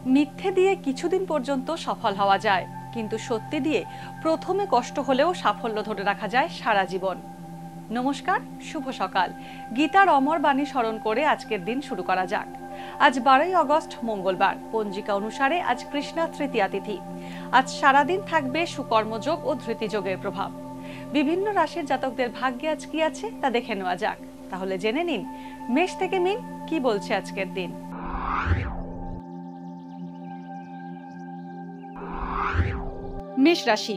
মিথ্যে দিয়ে কিছুদিন পর্যন্ত সফল হওয়া যায়, কিন্তু সত্যি দিয়ে প্রথমে কষ্ট হলেও সাফল্য ধরে রাখা যায় সারা জীবন। নমস্কার, শুভ সকাল। গীতার অমর বাণী স্মরণ করে আজকের দিন শুরু করা যাক। আজ 12ই আগস্ট মঙ্গলবার। পঞ্জিকা অনুসারে আজ কৃষ্ণা তৃতীয়া তিথি। আজ সারাদিন থাকবে সুকর্মযোগ ও ধৃতিযোগের প্রভাব। বিভিন্ন রাশির জাতকদের ভাগ্যে আজ কি আছে তা দেখে নেওয়া যাক। তাহলে জেনে নিন মেষ থেকে মিন কি বলছে আজকের দিন।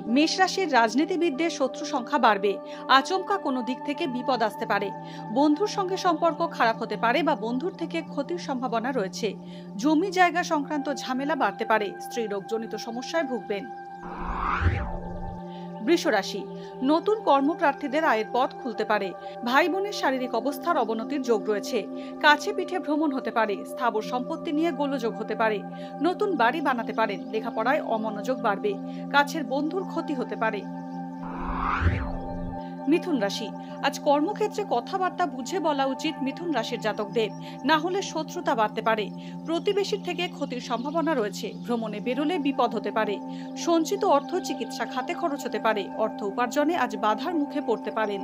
মেষ রাশির রাজনীতিবিদদের শত্রু সংখ্যা বাড়বে। আচমকা কোনো দিক থেকে বিপদ আসতে পারে। বন্ধুর সঙ্গে সম্পর্ক খারাপ হতে পারে বা বন্ধুর থেকে ক্ষতির সম্ভাবনা রয়েছে। জমি জায়গা সংক্রান্ত ঝামেলা বাড়তে পারে। স্ত্রীরোগজনিত সমস্যায় ভুগবেন। বৃষ রাশি, নতুন কর্মপ্রার্থীদের আয়ের পথ খুলতে পারে। ভাই বোনের শারীরিক অবস্থার অবনতির যোগ রয়েছে। কাছে পিঠে ভ্রমণ হতে পারে। স্থাবর সম্পত্তি নিয়ে গোলযোগ হতে পারে। নতুন বাড়ি বানাতে পারেন। লেখাপড়ায় অমনোযোগ বাড়বে। কাছের বন্ধুর ক্ষতি হতে পারে। মিথুন রাশি, আজ কর্মক্ষেত্রে কথাবার্তা বুঝে বলা উচিত মিথুন রাশির জাতকদের, না হলে শত্রুতা বাড়তে পারে। প্রতিবেশীর থেকে ক্ষতির সম্ভাবনা রয়েছে। ভ্রমণে বেরোলে বিপদ হতে পারে। সঞ্চিত অর্থ চিকিৎসা খাতে খরচ হতে পারে। অর্থ উপার্জনে আজ বাধার মুখে পড়তে পারেন।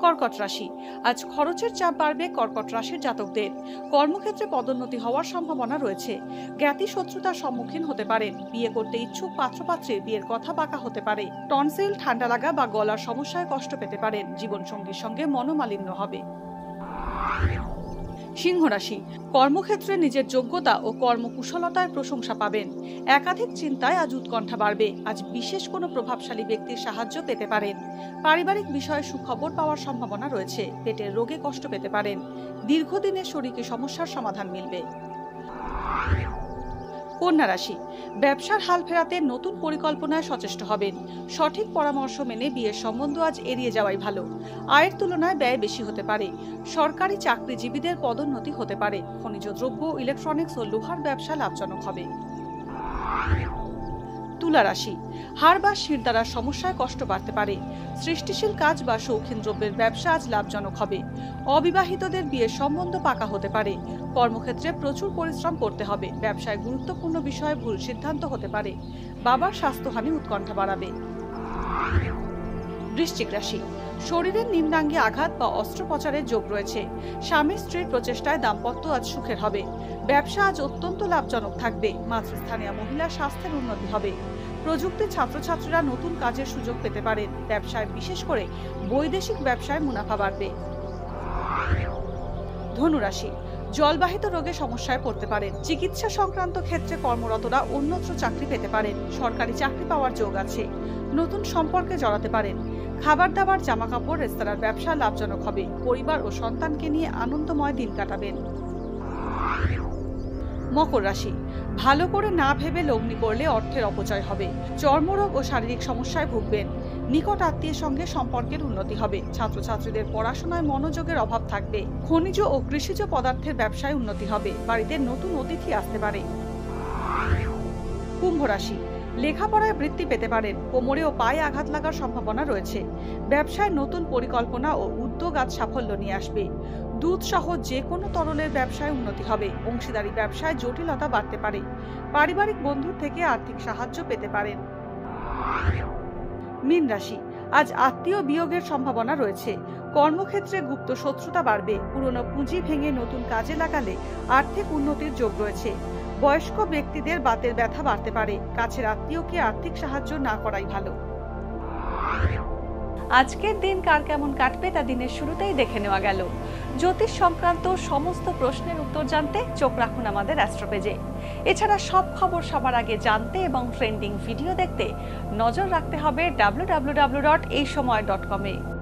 কর্কট রাশি, আজ খরচের চাপ বাড়বে কর্কট রাশির জাতকদের। কর্মক্ষেত্রে পদোন্নতি হওয়ার সম্ভাবনা রয়েছে। জ্ঞাতি শত্রুতার সম্মুখীন হতে পারেন। বিয়ে করতে ইচ্ছুক পাত্রপাত্রে বিয়ের কথা পাকা হতে পারে। টনসিল, ঠান্ডা লাগা বা গলার সমস্যায় কষ্ট পেতে পারেন। জীবনসঙ্গীর সঙ্গে মনোমালিন্য হবে। সিংহ রাশি, কর্মক্ষেত্রে নিজের যোগ্যতা ও কর্মকুশলতার প্রশংসা পাবেন। একাধিক চিন্তায় আজ উৎকণ্ঠা বাড়বে। আজ বিশেষ কোনো প্রভাবশালী ব্যক্তির সাহায্য পেতে পারেন। পারিবারিক বিষয়ে সুখবর পাওয়ার সম্ভাবনা রয়েছে। পেটের রোগে কষ্ট পেতে পারেন। দীর্ঘদিনের শরীরী সমস্যার সমাধান মিলবে। কন্যা রাশি, ব্যবসার হাল ফেরাতে নতুন পরিকল্পনায় সচেষ্ট হবেন। সঠিক পরামর্শ মেনে বিয়ের সম্বন্ধ আজ এড়িয়ে যাওয়াই ভালো। আয়ের তুলনায় ব্যয় বেশি হতে পারে। সরকারি চাকরিজীবীদের পদোন্নতি হতে পারে। খনিজ দ্রব্য, ইলেকট্রনিক্স ও লোহার ব্যবসা লাভজনক হবে। তুলা রাশি, হাড় বা শিরদাঁড়ার সমস্যায় কষ্ট বাড়তে পারে। সৃষ্টিশীল কাজ বা শৌখিন দ্রব্যের ব্যবসা আজ লাভজনক হবে। অবিবাহিতদের বিয়ের সম্বন্ধ পাকা হতে পারে। কর্মক্ষেত্রে প্রচুর পরিশ্রম করতে হবে। ব্যবসায় গুরুত্বপূর্ণ বিষয়ে ভুল সিদ্ধান্ত হতে পারে। বাবার স্বাস্থ্যহানি উৎকণ্ঠা বাড়াবে। বৃশ্চিক রাশি, শরীরের নিম্নাঙ্গে আঘাত বা অস্ত্রোপচারের যোগ রয়েছে। স্বামী স্ত্রীর প্রচেষ্টায় দাম্পত্য আজ সুখের হবে। ব্যবসা আজ অত্যন্ত লাভজনক থাকবে। মাতৃস্থানীয় মহিলার স্বাস্থ্যের উন্নতি হবে। প্রযুক্তির ছাত্রছাত্রীরা নতুন কাজের সুযোগ পেতে পারেন। ব্যবসায়, বিশেষ করে বৈদেশিক ব্যবসায় মুনাফা বাড়বে। ধনু রাশি, জলবাহিত রোগে সমস্যায় পড়তে পারেন। চিকিৎসা সংক্রান্ত ক্ষেত্রে কর্মরতরা অন্যত্র চাকরি পেতে পারেন। সরকারি চাকরি পাওয়ার যোগ আছে। নতুন সম্পর্কে জড়াতে পারেন। খাবার দাবার, জামা কাপড়, রেস্তোরাঁর ব্যবসা লাভজনক হবে। পরিবার ও সন্তানকে নিয়ে আনন্দময় দিন কাটাবেন। মকর রাশি, ভালো করে না ভেবে লগ্নি করলে অর্থের অপচয় হবে। চর্মরোগ ও শারীরিক সমস্যায় ভুগবেন। নিকট আত্মীয়ের সঙ্গে সম্পর্কের উন্নতি হবে। ছাত্রছাত্রীদের পড়াশোনায় মনোযোগের অভাব থাকবে। খনিজ ও কৃষিজ পদার্থের ব্যবসায় উন্নতি হবে। বাড়িতে নতুন অতিথি আসতে পারে। কুম্ভ রাশি, লেখাপড়ায় বৃত্তি পেতে পারেন। কোমরে ও পায়ে আঘাত লাগার সম্ভাবনা রয়েছে। ব্যবসায় নতুন পরিকল্পনা ও উদ্যোগ আজ সাফল্য নিয়ে আসবে। দুধ সহ যে কোনো তরলের ব্যবসায় উন্নতি হবে। অংশীদারি ব্যবসায় জটিলতা বাড়তে পারে। পারিবারিক বন্ধুর থেকে আর্থিক সাহায্য পেতে পারেন। মীন রাশি, আজ আত্মীয় বিয়োগের সম্ভাবনা রয়েছে। কর্মক্ষেত্রে গুপ্ত শত্রুতা বাড়বে। পুরনো পুঁজি ভেঙে নতুন কাজে লাগালে আর্থিক উন্নতির যোগ রয়েছে। বয়স্ক ব্যক্তিদের বাতের ব্যথা বাড়তে পারে। কাছের আত্মীয়কে আর্থিক সাহায্য না করাই ভালো। আজকের দিন কার কেমন কাটবে তা দিনের শুরুতেই দেখে নেওয়া গেল। জ্যোতিষ সংক্রান্ত সমস্ত প্রশ্নের উত্তর জানতে চোখ রাখুন আমাদের অ্যাস্ট্রো পেজে। এছাড়া সব খবর সবার আগে জানতে এবং ট্রেন্ডিং ভিডিও দেখতে নজর রাখতে হবে www.eisomay.com-এ।